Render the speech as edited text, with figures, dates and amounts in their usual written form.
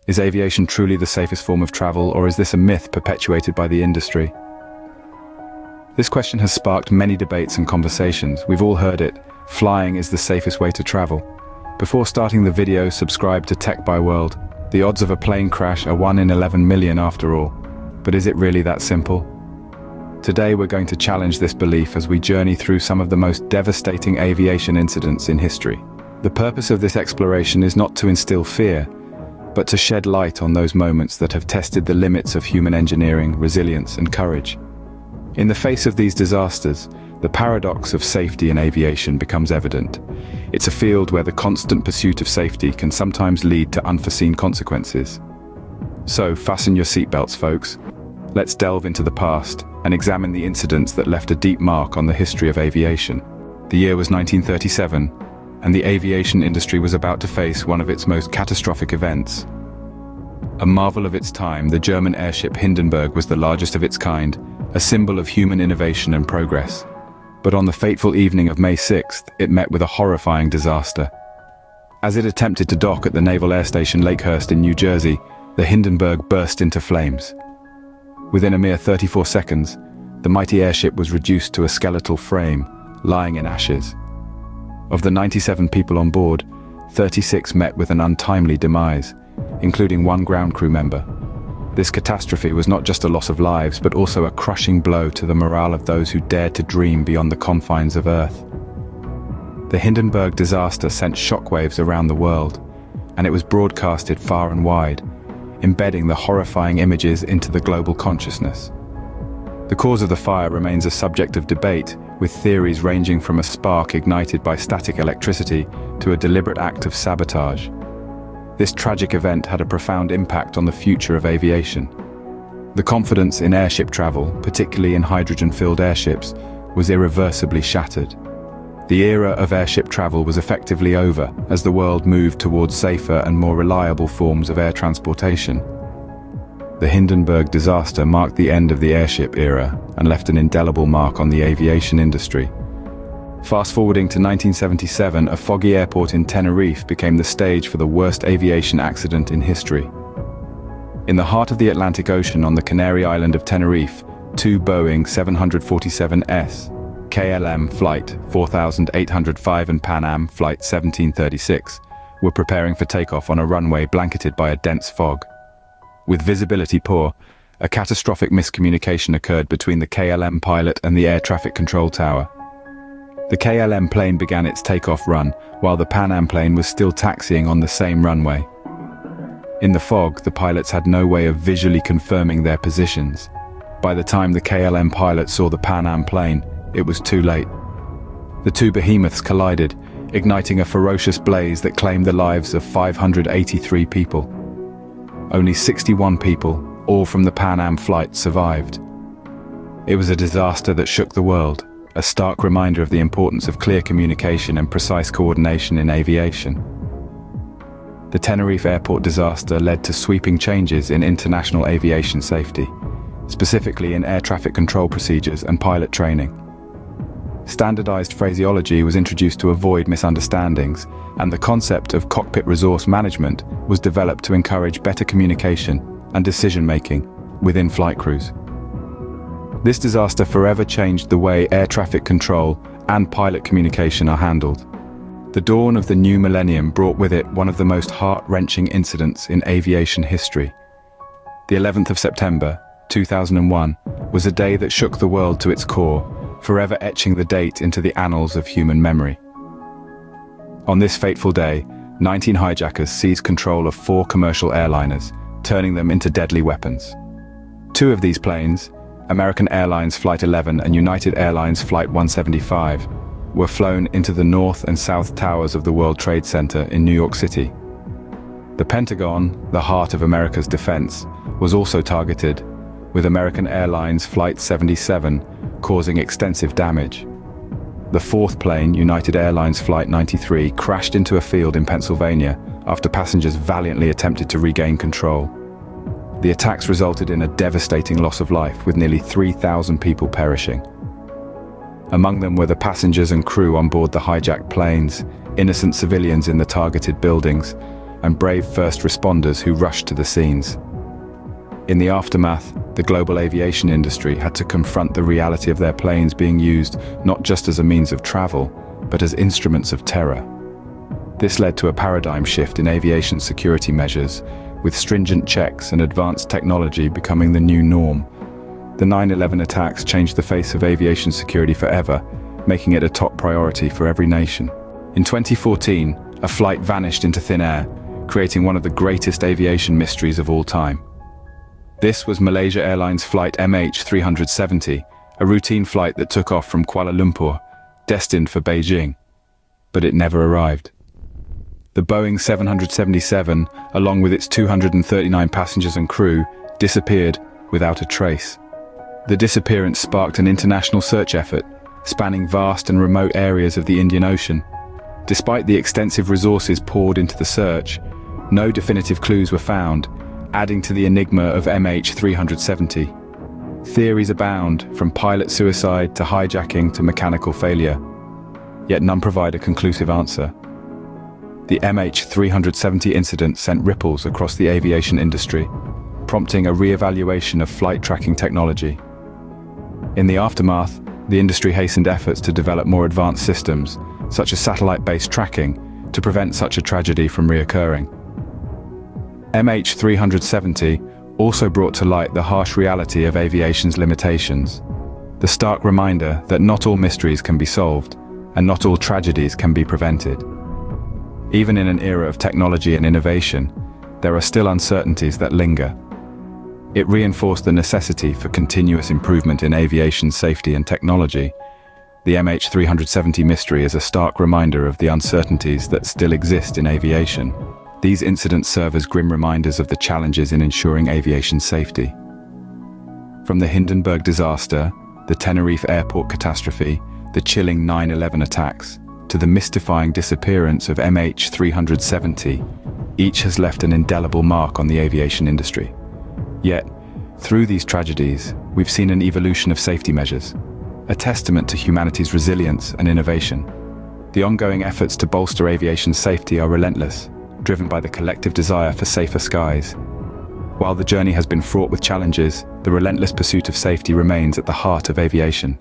Is aviation truly the safest form of travel, or is this a myth perpetuated by the industry? This question has sparked many debates and conversations. We've all heard it. Flying is the safest way to travel. Before starting the video, subscribe to Techbye World. The odds of a plane crash are 1 in 11 million after all. But is it really that simple? Today we're going to challenge this belief as we journey through some of the most devastating aviation incidents in history. The purpose of this exploration is not to instill fear, but to shed light on those moments that have tested the limits of human engineering, resilience, and courage. In the face of these disasters, the paradox of safety in aviation becomes evident. It's a field where the constant pursuit of safety can sometimes lead to unforeseen consequences. So, fasten your seatbelts, folks. Let's delve into the past and examine the incidents that left a deep mark on the history of aviation. The year was 1937, and the aviation industry was about to face one of its most catastrophic events. A marvel of its time, the German airship Hindenburg was the largest of its kind, a symbol of human innovation and progress. But on the fateful evening of May 6th, it met with a horrifying disaster. As it attempted to dock at the Naval Air Station Lakehurst in New Jersey, the Hindenburg burst into flames. Within a mere 34 seconds, the mighty airship was reduced to a skeletal frame, lying in ashes. Of the 97 people on board, 36 met with an untimely demise, including one ground crew member. This catastrophe was not just a loss of lives, but also a crushing blow to the morale of those who dared to dream beyond the confines of Earth. The Hindenburg disaster sent shockwaves around the world, and it was broadcasted far and wide, embedding the horrifying images into the global consciousness. The cause of the fire remains a subject of debate, with theories ranging from a spark ignited by static electricity to a deliberate act of sabotage. This tragic event had a profound impact on the future of aviation. The confidence in airship travel, particularly in hydrogen-filled airships, was irreversibly shattered. The era of airship travel was effectively over as the world moved towards safer and more reliable forms of air transportation. The Hindenburg disaster marked the end of the airship era and left an indelible mark on the aviation industry. Fast forwarding to 1977, a foggy airport in Tenerife became the stage for the worst aviation accident in history. In the heart of the Atlantic Ocean on the Canary Island of Tenerife, two Boeing 747s, KLM Flight 4805 and Pan Am Flight 1736, were preparing for takeoff on a runway blanketed by a dense fog. With visibility poor, a catastrophic miscommunication occurred between the KLM pilot and the air traffic control tower. The KLM plane began its takeoff run, while the Pan Am plane was still taxiing on the same runway. In the fog, the pilots had no way of visually confirming their positions. By the time the KLM pilot saw the Pan Am plane, it was too late. The two behemoths collided, igniting a ferocious blaze that claimed the lives of 583 people. Only 61 people, all from the Pan Am flight, survived. It was a disaster that shook the world, a stark reminder of the importance of clear communication and precise coordination in aviation. The Tenerife airport disaster led to sweeping changes in international aviation safety, specifically in air traffic control procedures and pilot training. Standardized phraseology was introduced to avoid misunderstandings, and the concept of cockpit resource management was developed to encourage better communication and decision-making within flight crews. This disaster forever changed the way air traffic control and pilot communication are handled. The dawn of the new millennium brought with it one of the most heart-wrenching incidents in aviation history. The 11th of September, 2001, was a day that shook the world to its core, forever etching the date into the annals of human memory. On this fateful day, 19 hijackers seized control of 4 commercial airliners, turning them into deadly weapons. 2 of these planes, American Airlines Flight 11 and United Airlines Flight 175, were flown into the north and south towers of the World Trade Center in New York City. The Pentagon, the heart of America's defense, was also targeted, with American Airlines Flight 77 causing extensive damage. The 4th plane, United Airlines Flight 93, crashed into a field in Pennsylvania after passengers valiantly attempted to regain control. The attacks resulted in a devastating loss of life, with nearly 3,000 people perishing. Among them were the passengers and crew on board the hijacked planes, innocent civilians in the targeted buildings, and brave first responders who rushed to the scenes. In the aftermath, the global aviation industry had to confront the reality of their planes being used not just as a means of travel, but as instruments of terror. This led to a paradigm shift in aviation security measures, with stringent checks and advanced technology becoming the new norm. The 9/11 attacks changed the face of aviation security forever, making it a top priority for every nation. In 2014, a flight vanished into thin air, creating one of the greatest aviation mysteries of all time. This was Malaysia Airlines flight MH370, a routine flight that took off from Kuala Lumpur, destined for Beijing. But it never arrived. The Boeing 777, along with its 239 passengers and crew, disappeared without a trace. The disappearance sparked an international search effort, spanning vast and remote areas of the Indian Ocean. Despite the extensive resources poured into the search, no definitive clues were found, adding to the enigma of MH370. Theories abound, from pilot suicide to hijacking to mechanical failure, yet none provide a conclusive answer. The MH370 incident sent ripples across the aviation industry, prompting a re-evaluation of flight tracking technology. In the aftermath, the industry hastened efforts to develop more advanced systems, such as satellite-based tracking, to prevent such a tragedy from reoccurring. MH370 also brought to light the harsh reality of aviation's limitations, the stark reminder that not all mysteries can be solved, and not all tragedies can be prevented. Even in an era of technology and innovation, there are still uncertainties that linger. It reinforced the necessity for continuous improvement in aviation safety and technology. The MH370 mystery is a stark reminder of the uncertainties that still exist in aviation. These incidents serve as grim reminders of the challenges in ensuring aviation safety. From the Hindenburg Disaster, the Tenerife airport catastrophe, the chilling 9/11 attacks, to the mystifying disappearance of MH370, each has left an indelible mark on the aviation industry. Yet, through these tragedies, we've seen an evolution of safety measures, a testament to humanity's resilience and innovation. The ongoing efforts to bolster aviation safety are relentless, driven by the collective desire for safer skies. While the journey has been fraught with challenges, the relentless pursuit of safety remains at the heart of aviation.